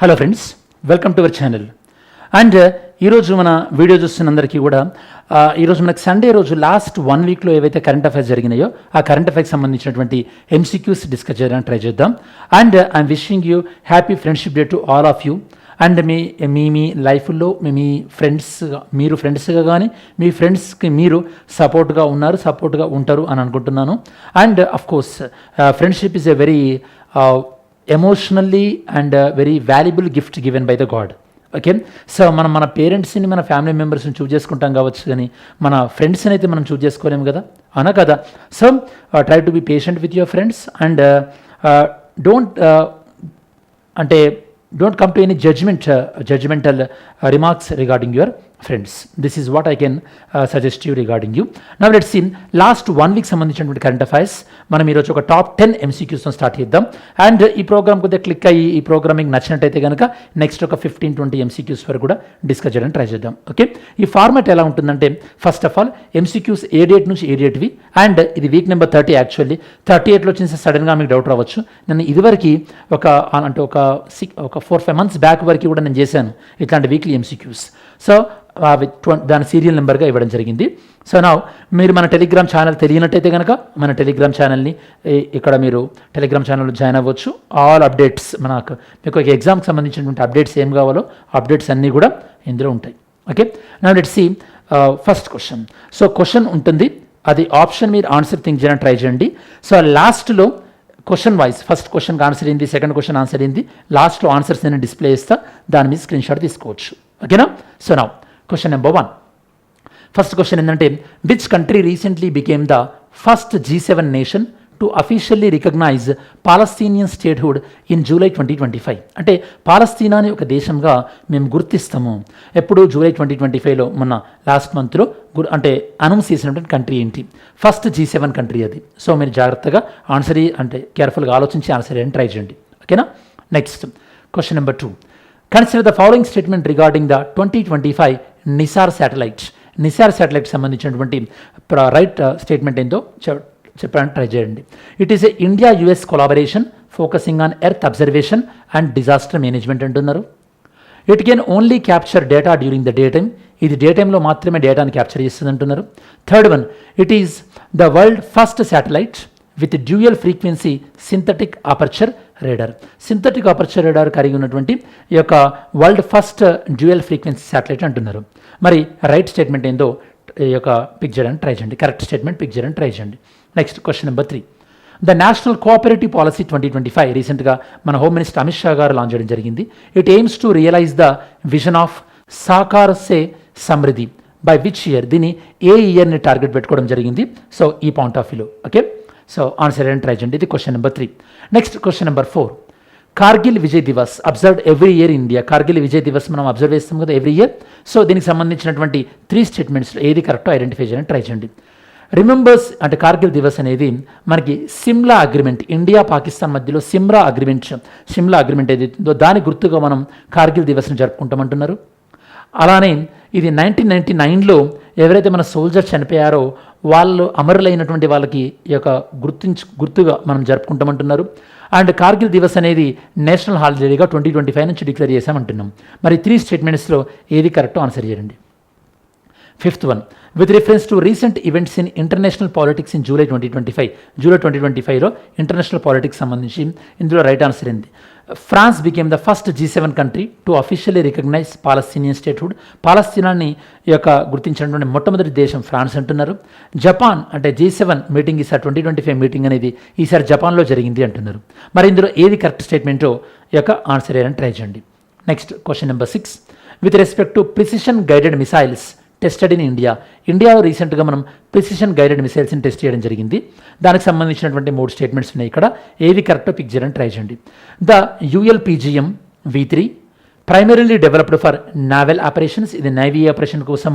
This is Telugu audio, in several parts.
Hello friends, welcome to our channel. And ఈరోజు మన వీడియో చూస్తున్న అందరికీ కూడా ఈరోజు మనకు సండే రోజు లాస్ట్ 1 వీక్లో ఏవైతే కరెంట్ అఫైర్స్ జరిగినాయో ఆ కరెంట్ అఫైర్స్ సంబంధించినటువంటి MCQs డిస్కస్ చేయడానికి ట్రై చేద్దాం. And I'm wishing you happy friendship day to all of you. And మీ లైఫ్లో మీ మీరు ఫ్రెండ్స్గా కానీ మీ ఫ్రెండ్స్కి మీరు సపోర్ట్గా ఉంటారు అని అనుకుంటున్నాను. And of course friendship is a very emotionally and very valuable gift given by the God. Okay, so మనం మన పేరెంట్స్ని మన ఫ్యామిలీ మెంబర్స్ని చూస్ చేసుకుంటాం కావచ్చు, కానీ మన ఫ్రెండ్స్ని అయితే మనం చూస్ చేసుకోలేము కదా, అవునా కదా. So try to be patient with your friends and don't come to any judgmental remarks regarding your friends. This is what I can suggest you regarding you. Now let's see last 1 week సంబంధించినటువంటి కరెంట్ అఫైర్స్ మనం ఈరోజు ఒక టాప్ 10 MCQs స్టార్ట్ చేద్దాం. అండ్ ఈ ప్రోగ్రామ్ కొద్దిగా క్లిక్ అయ్యి ఈ ప్రోగ్రామింగ్ నచ్చినట్టయితే కనుక నెక్స్ట్ ఒక 15-20 MCQs వరకు కూడా డిస్కస్ చేయడానికి ట్రై చేద్దాం. ఓకే, ఈ ఫార్మాట్ ఎలా ఉంటుందంటే first of all MCQs A date నుంచి ఏ డేట్వి, అండ్ ఇది వీక్ నెంబర్ 30 యాక్చువల్లీ 38లో వచ్చిన సడన్గా మీకు డౌట్ రావచ్చు. నేను ఇదివరకు ఒక 4-5 months బ్యాక్ వరకు కూడా నేను చేశాను ఇట్లాంటి వీక్లీ MCQs. సో దాని సీరియల్ నెంబర్గా ఇవ్వడం జరిగింది. సో నా మీరు మన టెలిగ్రామ్ ఛానల్ తెలియనట్టయితే కనుక మన టెలిగ్రామ్ ఛానల్ని ఇక్కడ మీరు టెలిగ్రామ్ ఛానల్లో జాయిన్ అవ్వచ్చు. ఆల్ అప్డేట్స్ మీకు ఒక ఎగ్జామ్కి సంబంధించినటువంటి అప్డేట్స్ ఏం కావాలో అప్డేట్స్ అన్నీ కూడా ఇందులో ఉంటాయి. ఓకే, నా let's see first question. So question ఉంటుంది, అది ఆప్షన్ మీరు ఆన్సర్ థింక్ చేయడానికి ట్రై చేయండి. సో లాస్ట్లో క్వశ్చన్ వైజ్ ఫస్ట్ క్వశ్చన్కి ఆన్సర్ ఏంది, సెకండ్ క్వశ్చన్ ఆన్సర్ ఏంది, లాస్ట్లో ఆన్సర్స్ నేను డిస్ప్లే చేస్తా, దాని మీద స్క్రీన్ షాట్ తీసుకోవచ్చు. ఓకేనా. సో నా క్వశ్చన్ నెంబర్ 1. ఫస్ట్ క్వశ్చన్ ఏంటంటే which country recently became the first G7 nation to officially recognise Palestinian statehood in July 2025. అంటే పాలస్తీనాని ఒక దేశంగా మేము గుర్తిస్తాము ఎప్పుడు జూలై 2025లో మొన్న లాస్ట్ మంత్లో అంటే అనౌన్స్ చేసినటువంటి కంట్రీ ఏంటి, ఫస్ట్ G7 కంట్రీ అది. సో మీరు జాగ్రత్తగా ఆన్సర్ అంటే కేర్ఫుల్గా ఆలోచించి ఆన్సర్ చేయడానికి ట్రై చేయండి. ఓకేనా. Next question number 2. Consider the following statement regarding the 2025 NISAR satellite. NISAR satellite సంబంధించినటువంటి రైట్ స్టేట్మెంట్ ఏంటో చెప్పడానికి ట్రై చేయండి. It is a India US collaboration focusing on earth observation and disaster management అంటున్నారు. It can only capture data during the day time. ఇది డే టైంలో మాత్రమే డేటాను క్యాప్చర్ చేస్తుంది అంటున్నారు. Third one, it is the world first satellite with dual frequency synthetic aperture radar. Synthetic aperture radar కలిగి ఉన్నటువంటి ఈ యొక్క world first dual frequency satellite అంటున్నారు. మరి రైట్ స్టేట్మెంట్ ఏందో ఈ యొక్క పిక్ చేయడానికి ట్రై చేయండి, కరెక్ట్ స్టేట్మెంట్ పిక్ చేయడానికి ట్రై చేయండి. Next question number 3. The national cooperative policy 2025 రీసెంట్గా మన హోమ్ మినిస్టర్ అమిత్ షా గారు లాంచ్ చేయడం జరిగింది. It aims to realise the vision of Sahkar se Samriddhi by which year. దీన్ని ఏ ఇయర్ని టార్గెట్ పెట్టుకోవడం జరిగింది. సో ఈ పాయింట్ ఆఫ్ వ్యూలో ఓకే, సో ఆన్సర్ ఏంటి ట్రై చేయండి. ఇది question number 3. Next question number 4. Kargil Vijay Diwas observed every year India. Kargil Vijay Diwas మనం అబ్జర్వ్ చేస్తాం కదా ఎవ్రీ ఇయర్. సో దీనికి సంబంధించినటువంటి 3 స్టేట్మెంట్స్లో ఏది కరెక్టో ఐడెంటిఫై చేయడానికి ట్రై చేయండి. రిమెంబర్స్ అంటే కార్గిల్ దివస్ అనేది మనకి సిమ్లా అగ్రిమెంట్, ఇండియా పాకిస్తాన్ మధ్యలో సిమ్లా అగ్రిమెంట్ ఏదైతుందో దాని గుర్తుగా మనం కార్గిల్ దివస్ని జరుపుకుంటామంటున్నారు. అలానే ఇది 1999లో ఎవరైతే మన సోల్జర్స్ చనిపోయారో వాళ్ళు అమరులైనటువంటి వాళ్ళకి ఈ యొక్క గుర్తుగా మనం జరుపుకుంటామంటున్నారు. అండ్ కార్గిల్ దివస్ అనేది నేషనల్ హాలిడేగా 2025 నుంచి డిక్లేర్ చేశామంటున్నాం. మరి 3 స్టేట్మెంట్స్లో ఏది కరెక్టో ఆన్సర్ చేయండి. 5th one, with reference to recent events in international politics in July 2025లో ఇంటర్నేషనల్ పాలిటిక్స్ సంబంధించి ఇందులో రైట్ ఆన్సర్ ఏంది. France became the first G7 country to officially recognise Palestinian statehood. పాలస్తీనాన్ని ఈ యొక్క గుర్తించినటువంటి మొట్టమొదటి దేశం ఫ్రాన్స్ అంటున్నారు. జపాన్ అంటే G7 మీటింగ్ ఈసారి 2025 మీటింగ్ అనేది ఈసారి జపాన్లో జరిగింది అంటున్నారు. మరి ఇందులో ఏది కరెక్ట్ స్టేట్మెంటో ఈ యొక్క ఆన్సర్ చేయడానికి ట్రై చేయండి. Next question number 6. With respect to precision guided missiles tested in ఇండియాలో రీసెంట్గా మనం ప్రిసిషన్ గైడెడ్ మిసైల్స్ని టెస్ట్ చేయడం జరిగింది. దానికి సంబంధించినటువంటి 3 స్టేట్మెంట్స్ ఉన్నాయి. ఇక్కడ ఏది కరెక్టో పిక్ చేయడానికి ట్రై చేయండి. The ULPGM V3 primarily developed for naval operations. ఇది నేవీ ఆపరేషన్ కోసం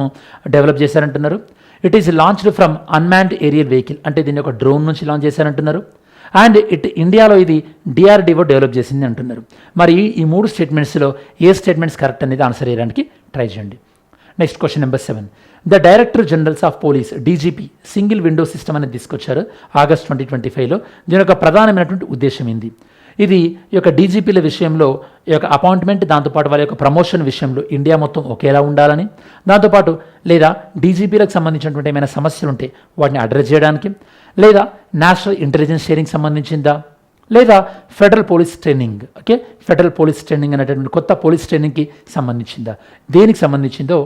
డెవలప్ చేశారంటున్నారు. It is launched from unmanned aerial vehicle, అంటే దీన్ని ఒక డ్రోన్ నుంచి లాంచ్ చేశారంటున్నారు. అండ్ ఇండియాలో ఇది DRDO డెవలప్ చేసింది అంటున్నారు. మరి ఈ 3 స్టేట్మెంట్స్లో ఏ స్టేట్మెంట్స్ కరెక్ట్ అనేది ఆన్సర్ చేయడానికి ట్రై చేయండి. Next question number 7. The director generals of police DGP single window system అనేది తీసుకొచ్చారు ఆగస్ట్ 2025లో. దీని యొక్క ప్రధానమైనటువంటి ఉద్దేశం ఏంది. ఇది ఈ యొక్క డీజీపీల విషయంలో ఈ యొక్క అపాయింట్మెంట్, దాంతోపాటు వాళ్ళ యొక్క ప్రమోషన్ విషయంలో ఇండియా మొత్తం ఒకేలా ఉండాలని, దాంతోపాటు లేదా డీజీపీలకు సంబంధించినటువంటి ఏమైనా సమస్యలు ఉంటే వాటిని అడ్రస్ చేయడానికి, లేదా నేషనల్ ఇంటెలిజెన్స్ షేరింగ్ సంబంధించిందా, లేదా federal police training, okay, federal police training అనేటటువంటి కొత్త పోలీస్ ట్రైనింగ్కి సంబంధించిందా, దేనికి సంబంధించిందో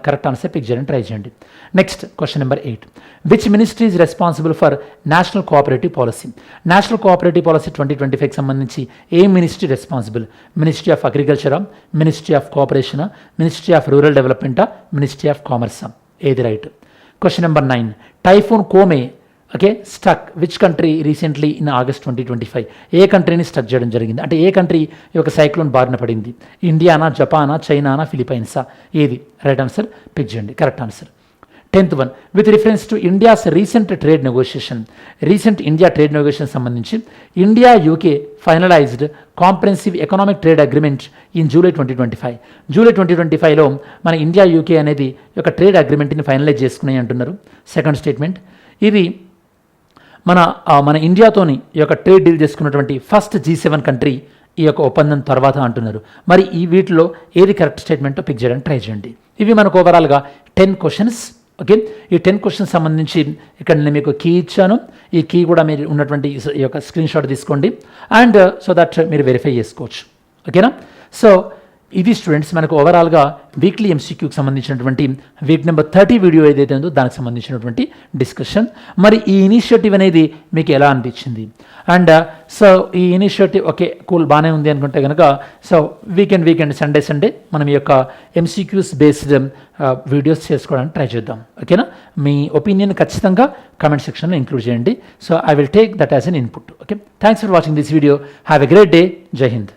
కరెక్ట్ ఆన్సర్ పిక్ చేయడానికి ట్రై చేయండి. Next question number 8. Which ministry is responsible for national cooperative policy? National cooperative policy 2025కి సంబంధించి ఏ మినిస్ట్రీ రెస్పాన్సిబుల్? మినిస్ట్రీ ఆఫ్ అగ్రికల్చరా, మినిస్ట్రీ ఆఫ్ కోఆపరేషనా, మినిస్ట్రీ ఆఫ్ రూరల్ డెవలప్మెంటా, మినిస్ట్రీ ఆఫ్ కామర్సా? ఏది right? Question number 9. Typhoon Comay struck which country recently in August 2025? A కంట్రీని stuck చేయడం జరిగింది? అంటే ఏ కంట్రీ ఈ యొక్క సైక్లోన్ బారిన పడింది? ఇండియానా, జపానా, చైనానా, ఫిలిపైన్సా? ఏది రైట్ ఆన్సర్ పిక్ చేయండి. Correct answer. 10th one. With reference to India's recent trade negotiation, recent India trade negotiation సంబంధించి India UK finalised comprehensive economic trade agreement in July 2025. July 2025లో మన ఇండియా యూకే అనేది ఈ యొక్క ట్రేడ్ అగ్రిమెంట్ని ఫైనలైజ్ చేసుకున్నాయి అంటున్నారు. సెకండ్ స్టేట్మెంట్, ఇది మన ఇండియాతోని ఈ యొక్క ట్రేడ్ డీల్ చేసుకున్నటువంటి ఫస్ట్ G7 కంట్రీ ఈ యొక్క ఒప్పందం తర్వాత అంటున్నారు. మరి ఈ వీటిలో ఏది కరెక్ట్ స్టేట్మెంటో పిక్ చేయడానికి ట్రై చేయండి. ఇవి మనకు ఓవరాల్గా 10 క్వశ్చన్స్. ఓకే, ఈ 10 క్వశ్చన్స్ సంబంధించి ఇక్కడ నేను మీకు కీ ఇచ్చాను. ఈ కీ కూడా మీరు ఉన్నటువంటి ఈ యొక్క స్క్రీన్ షాట్ తీసుకోండి అండ్ సో దట్ మీరు వెరిఫై చేసుకోవచ్చు. ఓకేనా? సో ఇది స్టూడెంట్స్ మనకు ఓవరాల్గా వీక్లీ ఎంసీక్యూకి సంబంధించినటువంటి వీక్ నెంబర్ 30 వీడియో ఏదైతే ఉందో దానికి సంబంధించినటువంటి డిస్కషన్. మరి ఈ ఇనిషియేటివ్ అనేది మీకు ఎలా అనిపించింది? అండ్ సో ఈ ఇనిషియేటివ్ ఓకే కూల్ బాగానే ఉంది అనుకుంటే కనుక సో వీకెండ్ సండే మనం ఈ యొక్క ఎంసీక్యూస్ బేస్డ్ వీడియోస్ చేసుకోవడానికి ట్రై చేద్దాం. ఓకేనా? మీ ఒపీనియన్ ఖచ్చితంగా కామెంట్ సెక్షన్లో ఇంక్లూడ్ చేయండి. So I will take that as an input. Okay, thanks for watching this video. Have a great day. జై హింద్.